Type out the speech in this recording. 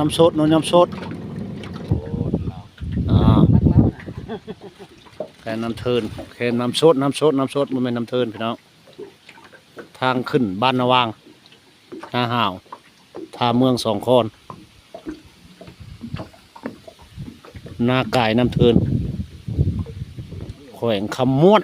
ำโซดโนนน้ำโซดแค่น้ำเทินแค่น้ำโซดมันเป็นน้ำเทินพี่น้องทางขึ้นบ้านนาวางนาห่าวท่าเมืองสองคอนนาไก่น้ำเทินแขวงคำม้วน